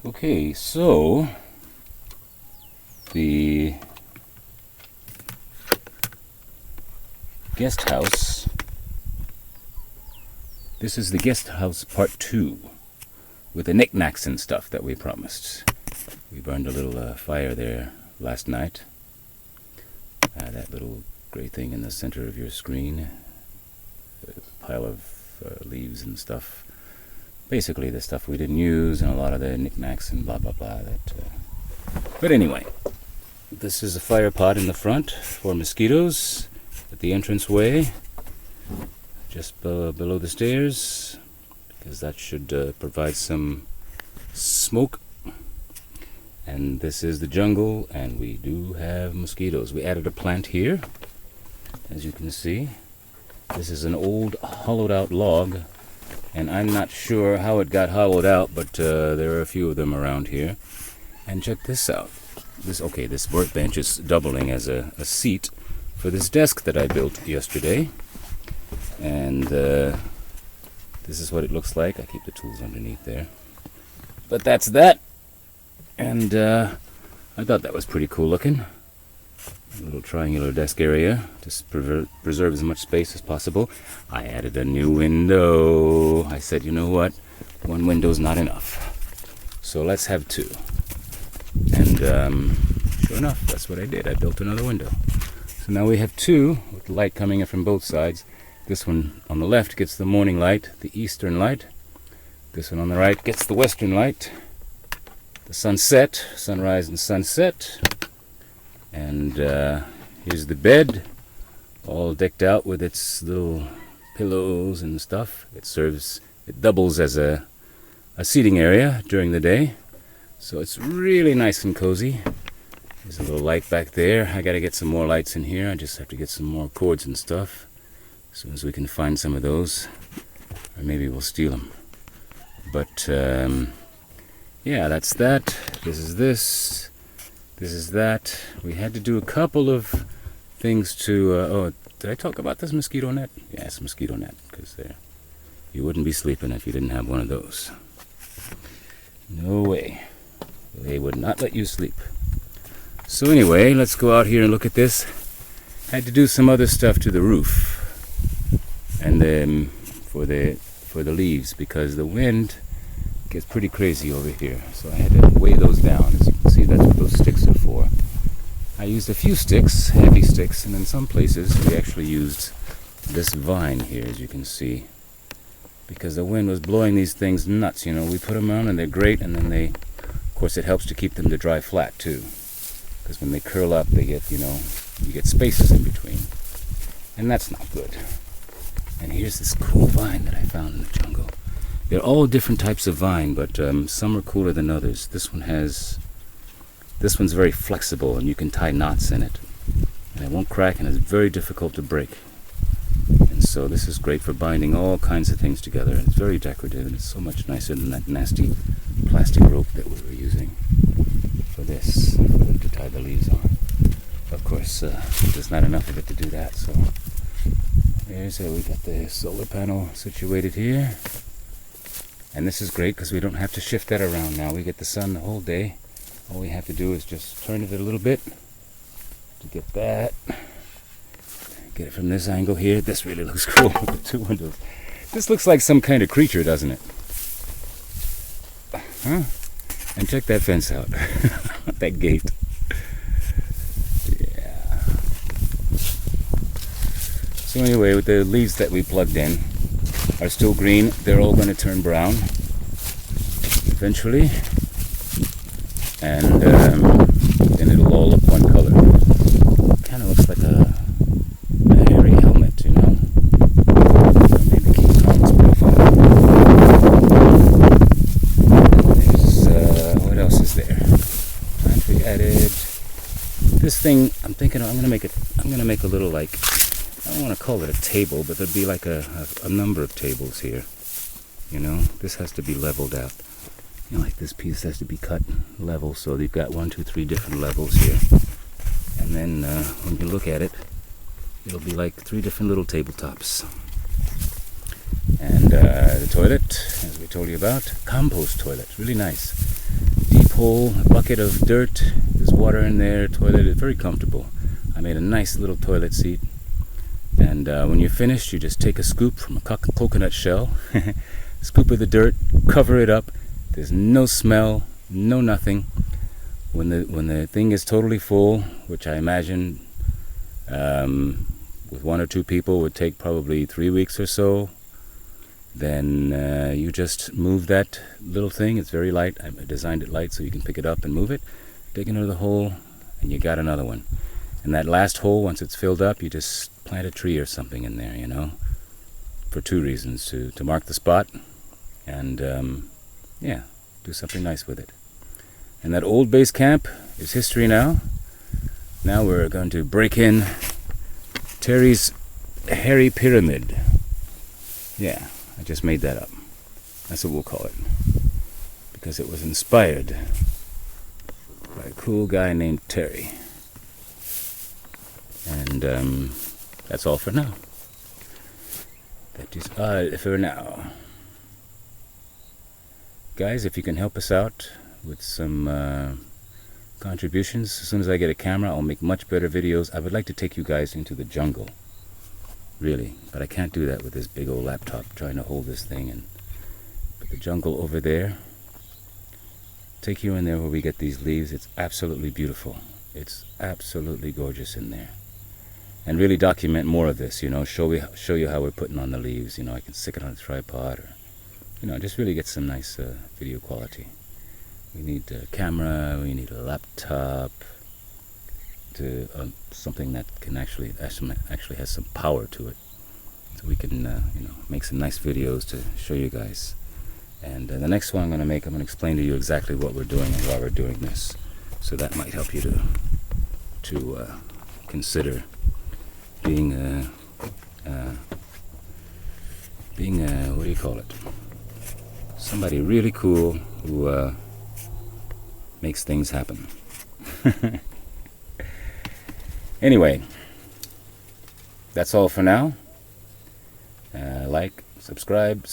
Okay, so the guest house. This is the guest house part 2 with the knickknacks and stuff that we promised. We burned a little fire there last night. That little gray thing in the center of your screen, a pile of leaves and stuff. Basically the stuff we didn't use and a lot of the knickknacks and blah blah blah. But anyway, this is a fire pot in the front for mosquitoes at the entranceway, just below the stairs, because that should provide some smoke. And this is the jungle, and we do have mosquitoes. We added a plant here, as you can see. This is an old hollowed out log, and I'm not sure how it got hollowed out, but there are a few of them around here. And check this out. This workbench is doubling as a seat for this desk that I built yesterday. And this is what it looks like. I keep the tools underneath there. But that's that. And I thought that was pretty cool looking. A little triangular desk area to preserve as much space as possible. I added a new window. I said, you know what? One window's not enough. So let's have 2. And sure enough, that's what I did. I built another window. So now we have 2 with light coming in from both sides. This one on the left gets the morning light, the eastern light. This one on the right gets the western light, the sunset, sunrise and sunset. And here's the bed, all decked out with its little pillows and stuff. It doubles as a seating area during the day. So it's really nice and cozy. There's a little light back there. I gotta get some more lights in here. I just have to get some more cords and stuff as soon as we can find some of those, or maybe we'll steal them. But yeah, that's that. This is this. This is that. We had to do a couple of things to did I talk about this mosquito net? Yeah, it's a mosquito net, because you wouldn't be sleeping if you didn't have one of those. No way. They would not let you sleep. So anyway, let's go out here and look at this. Had to do some other stuff to the roof, and then for the leaves, because the wind gets pretty crazy over here. So I had to weigh those down. As you can see, that's what those sticks are for. I used a few sticks, heavy sticks, and in some places we actually used this vine here, as you can see, because the wind was blowing these things nuts. You know, we put them on and they're great, and then of course it helps to keep them to dry flat too, because when they curl up they get, you get spaces in between, and that's not good. And here's this cool vine that I found in the jungle. They're all different types of vine, but some are cooler than others. This one's very flexible, and you can tie knots in it, and it won't crack, and it's very difficult to break. And so this is great for binding all kinds of things together. It's very decorative, and it's so much nicer than that nasty plastic rope that we were using for them to tie the leaves on. Of course, there's not enough of it to do that, so there's we got the solar panel situated here. And this is great because we don't have to shift that around now. We get the sun the whole day. All we have to do is just turn it a little bit to get that. Get it from this angle here. This really looks cool with the 2 windows. This looks like some kind of creature, doesn't it? Huh? And check that fence out. That gate. Yeah. So anyway, with the leaves that we plugged in are still green, they're all going to turn brown eventually, and then it'll all look one color. Kind of looks like a hairy helmet, you know. Maybe King Kong's profile. There's what else is there? And we added this thing. I'm thinking I'm gonna make a little, like, I don't want to call it a table, but there'd be like a number of tables here. You know, this has to be leveled out. You know, like this piece has to be cut level, so you've got 1, 2, 3 different levels here. And then when you look at it, it'll be like 3 different little tabletops. And the toilet, as we told you about, compost toilet, really nice. deep hole, a bucket of dirt. There's water in there, toilet. It's very comfortable. I made a nice little toilet seat. And when you're finished, you just take a scoop from a coconut shell, scoop of the dirt, cover it up. There's no smell, no nothing. When the thing is totally full, which I imagine with 1 or 2 people would take probably 3 weeks or so, then you just move that little thing. It's very light. I designed it light so you can pick it up and move it. Dig into the hole, and you got another one. And that last hole, once it's filled up, you just plant a tree or something in there, you know, for 2 reasons: to mark the spot, and yeah, do something nice with it. And that old base camp is history now. Now we're going to break in Terry's hairy pyramid. Yeah, I just made that up. That's what we'll call it, because it was inspired by a cool guy named Terry. And that's all for now. That is all for now. Guys, if you can help us out with some contributions, as soon as I get a camera, I'll make much better videos. I would like to take you guys into the jungle, really, but I can't do that with this big old laptop trying to hold this thing. But the jungle over there, take you in there where we get these leaves. It's absolutely beautiful. It's absolutely gorgeous in there. And really document more of this, you know, show you how we're putting on the leaves. You know, I can stick it on a tripod, or, you know, just really get some nice video quality. We need a camera, we need a laptop, to something that can actually has some power to it, so we can you know, make some nice videos to show you guys. And the next one I'm going to explain to you exactly what we're doing and why we're doing this. So that might help you to consider being what do you call it? Somebody really cool who makes things happen. Anyway, that's all for now. Like, subscribe,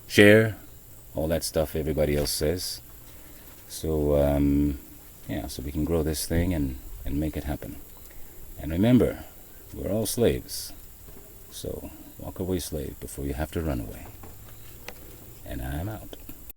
share, all that stuff everybody else says. So yeah, so we can grow this thing and make it happen. And remember, we're all slaves. So walk away, slave, before you have to run away. And I'm out.